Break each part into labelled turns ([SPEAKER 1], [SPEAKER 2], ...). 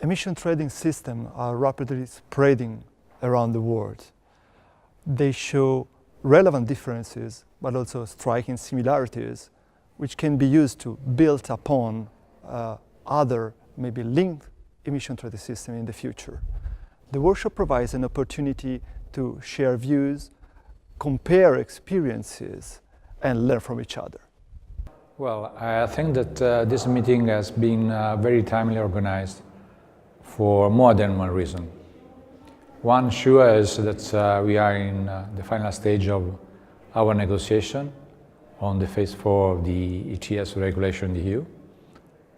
[SPEAKER 1] Emission trading systems are rapidly spreading around the world. They show relevant differences, but also striking similarities, which can be used to build upon other, maybe linked emission trading systems in the future. The workshop provides an opportunity to share views, compare experiences, and learn from each other.
[SPEAKER 2] Well, I think that this meeting has been very timely organized for more than one reason. One sure is that we are in the final stage of our negotiation on the phase 4 of the ETS regulation in the EU.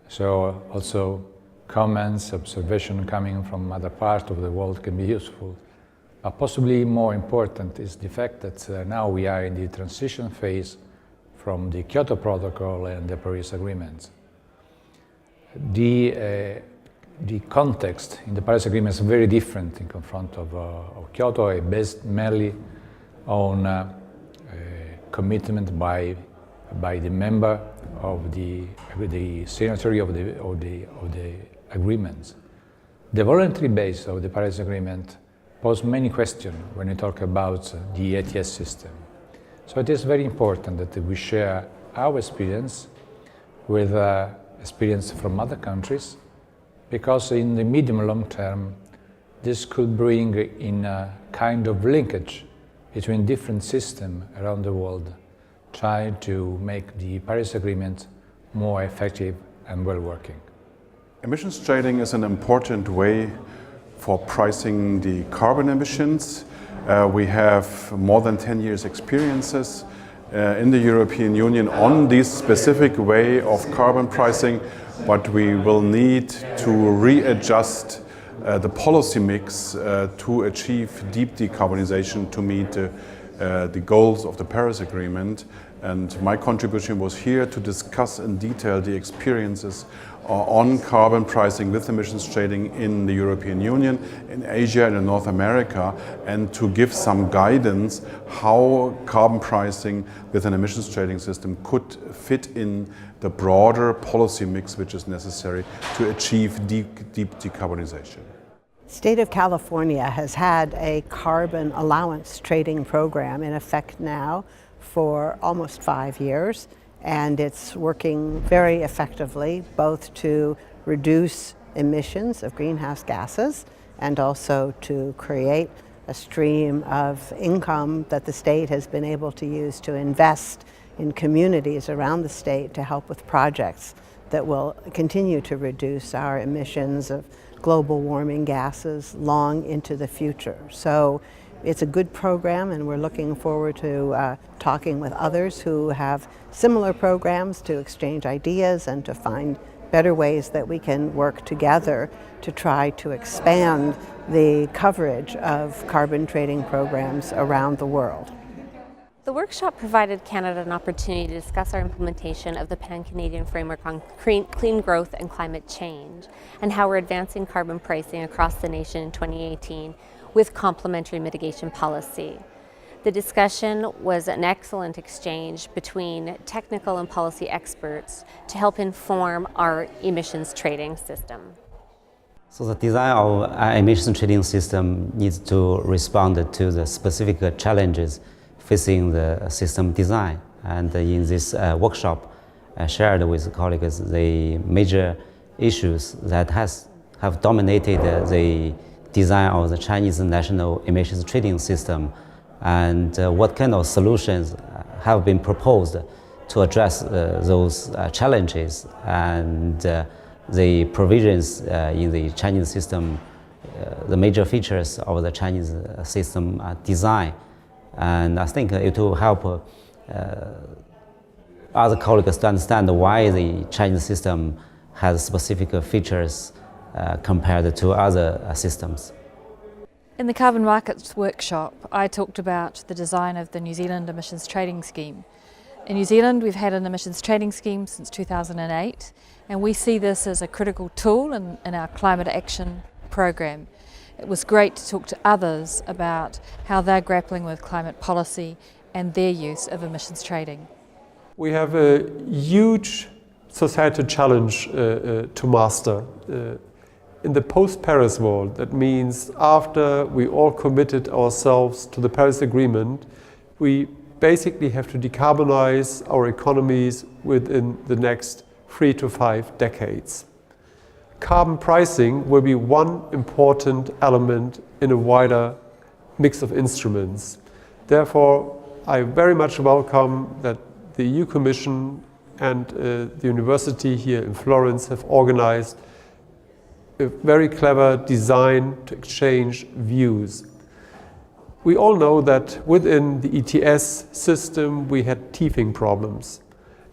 [SPEAKER 2] So also comments, observation coming from other parts of the world can be useful. But possibly more important is the fact that now we are in the transition phase from the Kyoto Protocol and the Paris Agreement. The context in the Paris Agreement is very different in confront of Kyoto, based mainly on commitment by the member of the signatory of the agreements. The voluntary base of the Paris Agreement poses many questions when we talk about the ETS system. So it is very important that we share our experience with experience from other countries, because in the medium and long term, this could bring in a kind of linkage between different systems around the world, trying to make the Paris Agreement more effective and well-working.
[SPEAKER 3] Emissions trading is an important way for pricing the carbon emissions. We have more than 10 years experiences in the European Union on this specific way of carbon pricing, but we will need to readjust the policy mix to achieve deep decarbonization to meet the goals of the Paris Agreement. And my contribution was here to discuss in detail the experiences on carbon pricing with emissions trading in the European Union, in Asia and in North America, and to give some guidance how carbon pricing with an emissions trading system could fit in the broader policy mix which is necessary to achieve deep decarbonization.
[SPEAKER 4] The state of California has had a carbon allowance trading program in effect now for almost 5 years, and it's working very effectively both to reduce emissions of greenhouse gases and also to create a stream of income that the state has been able to use to invest in communities around the state to help with projects that will continue to reduce our emissions of global warming gases long into the future. So it's a good program, and we're looking forward to talking with others who have similar programs to exchange ideas and to find better ways that we can work together to try to expand the coverage of carbon trading programs around the world.
[SPEAKER 5] The workshop provided Canada an opportunity to discuss our implementation of the Pan-Canadian Framework on Clean Growth and Climate Change, and how we're advancing carbon pricing across the nation in 2018 with complementary mitigation policy. The discussion was an excellent exchange between technical and policy experts to help inform our emissions trading system.
[SPEAKER 6] So the design of our emissions trading system needs to respond to the specific challenges facing the system design. And in this workshop, I shared with colleagues the major issues that have dominated the design of the Chinese national emissions trading system, and what kind of solutions have been proposed to address those challenges, and the provisions in the Chinese system, the major features of the Chinese system design. And I think it will help other colleagues to understand why the Chinese system has specific features compared to other systems.
[SPEAKER 7] In the Carbon Markets workshop, I talked about the design of the New Zealand emissions trading scheme. In New Zealand, we've had an emissions trading scheme since 2008, and we see this as a critical tool in our climate action program. It was great to talk to others about how they're grappling with climate policy and their use of emissions trading.
[SPEAKER 8] We have a huge societal challenge to master in the post-Paris world, that means after we all committed ourselves to the Paris Agreement, we basically have to decarbonize our economies within the next 3 to 5 decades. Carbon pricing will be one important element in a wider mix of instruments. Therefore, I very much welcome that the EU Commission and the university here in Florence have organized a very clever design to exchange views. We all know that within the ETS system we had teething problems.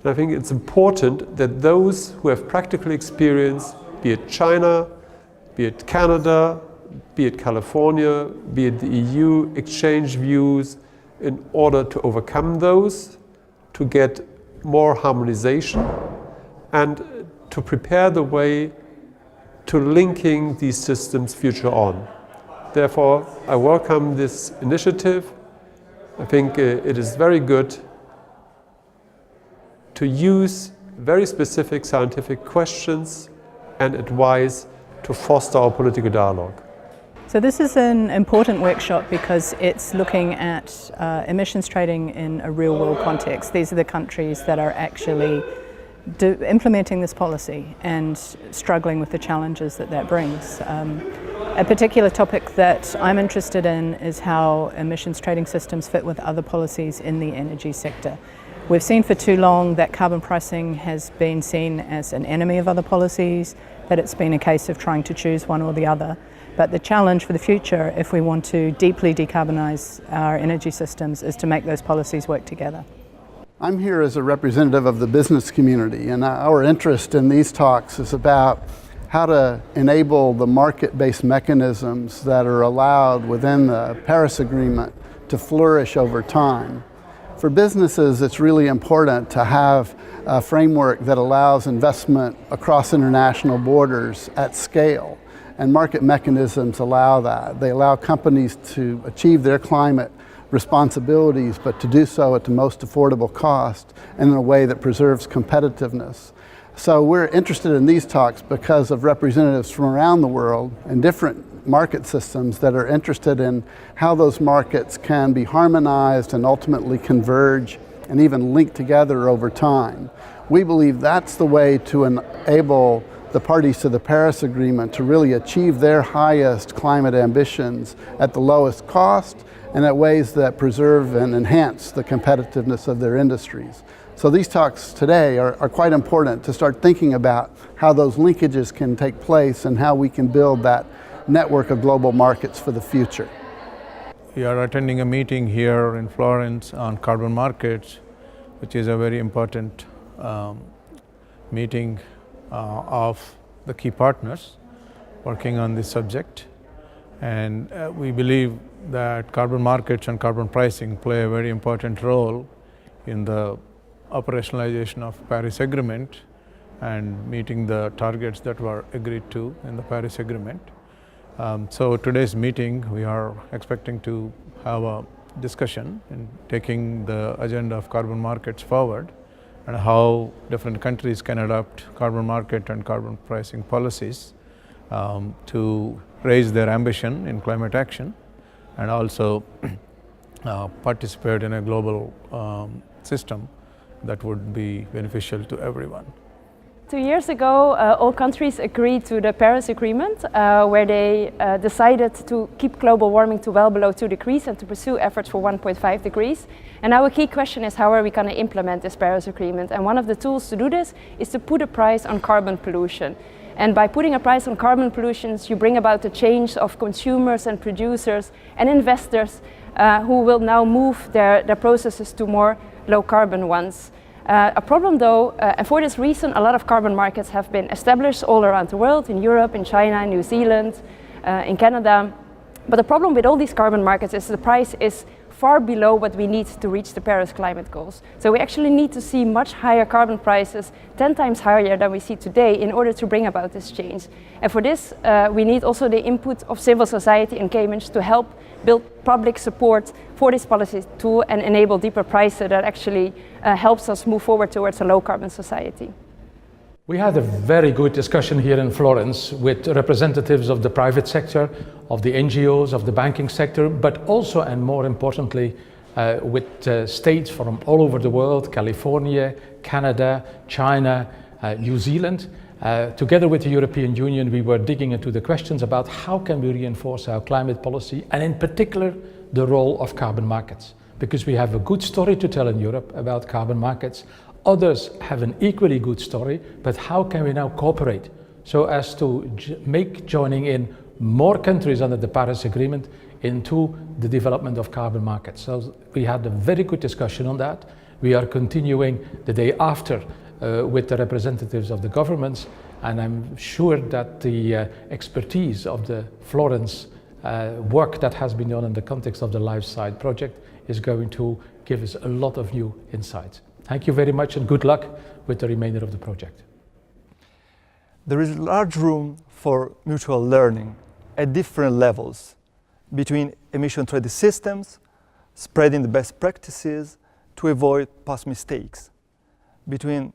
[SPEAKER 8] And I think it's important that those who have practical experience, be it China, be it Canada, be it California, be it the EU, exchange views in order to overcome those, to get more harmonization, and to prepare the way to linking these systems future on. Therefore, I welcome this initiative. I think it is very good to use very specific scientific questions and advice to foster our political dialogue.
[SPEAKER 9] So this is an important workshop because it's looking at emissions trading in a real-world context. These are the countries that are actually implementing this policy and struggling with the challenges that that brings. A particular topic that I'm interested in is how emissions trading systems fit with other policies in the energy sector. We've seen for too long that carbon pricing has been seen as an enemy of other policies, that it's been a case of trying to choose one or the other. But the challenge for the future, if we want to deeply decarbonize our energy systems, is to make those policies work together.
[SPEAKER 10] I'm here as a representative of the business community, and our interest in these talks is about how to enable the market-based mechanisms that are allowed within the Paris Agreement to flourish over time. For businesses, it's really important to have a framework that allows investment across international borders at scale. And market mechanisms allow that. They allow companies to achieve their climate responsibilities, but to do so at the most affordable cost and in a way that preserves competitiveness. So we're interested in these talks because of representatives from around the world and different market systems that are interested in how those markets can be harmonized and ultimately converge and even link together over time. We believe that's the way to enable the parties to the Paris Agreement to really achieve their highest climate ambitions at the lowest cost and at ways that preserve and enhance the competitiveness of their industries. So these talks today are quite important to start thinking about how those linkages can take place and how we can build that network of global markets for the future.
[SPEAKER 11] We are attending a meeting here in Florence on carbon markets, which is a very important meeting of the key partners working on this subject. And we believe that carbon markets and carbon pricing play a very important role in the operationalization of Paris Agreement and meeting the targets that were agreed to in the Paris Agreement. So today's meeting, we are expecting to have a discussion in taking the agenda of carbon markets forward and how different countries can adopt carbon market and carbon pricing policies to raise their ambition in climate action and also participate in a global system that would be beneficial to everyone.
[SPEAKER 12] 2 years ago, all countries agreed to the Paris Agreement, where they decided to keep global warming to well below 2 degrees and to pursue efforts for 1.5 degrees. And our key question is, how are we going to implement this Paris Agreement? And one of the tools to do this is to put a price on carbon pollution. And by putting a price on carbon pollution, you bring about the change of consumers and producers and investors who will now move their processes to more low carbon ones. A problem though, and for this reason, a lot of carbon markets have been established all around the world, in Europe, in China, New Zealand, in Canada. But the problem with all these carbon markets is the price is far below what we need to reach the Paris climate goals. So we actually need to see much higher carbon prices, 10 times higher than we see today, in order to bring about this change. And for this, we need also the input of civil society and Cambridge to help build public support for this policy tool and enable deeper prices that actually helps us move forward towards a low carbon society.
[SPEAKER 13] We had a very good discussion here in Florence with representatives of the private sector, of the NGOs, of the banking sector, but also and more importantly with states from all over the world, California, Canada, China, New Zealand. Together with the European Union, we were digging into the questions about how can we reinforce our climate policy, and in particular the role of carbon markets. Because we have a good story to tell in Europe about carbon markets. Others have an equally good story, but how can we now cooperate so as to make joining in more countries under the Paris Agreement into the development of carbon markets? So we had a very good discussion on that. We are continuing the day after with the representatives of the governments, and I'm sure that the expertise of the Florence work that has been done in the context of the LifeSide project is going to give us a lot of new insights. Thank you very much and good luck with the remainder of the project.
[SPEAKER 1] There is large room for mutual learning at different levels between emission trading systems, spreading the best practices to avoid past mistakes, between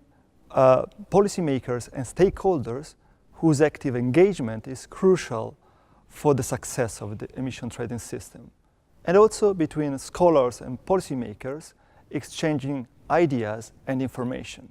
[SPEAKER 1] policymakers and stakeholders whose active engagement is crucial for the success of the emission trading system, and also between scholars and policymakers exchanging ideas and information.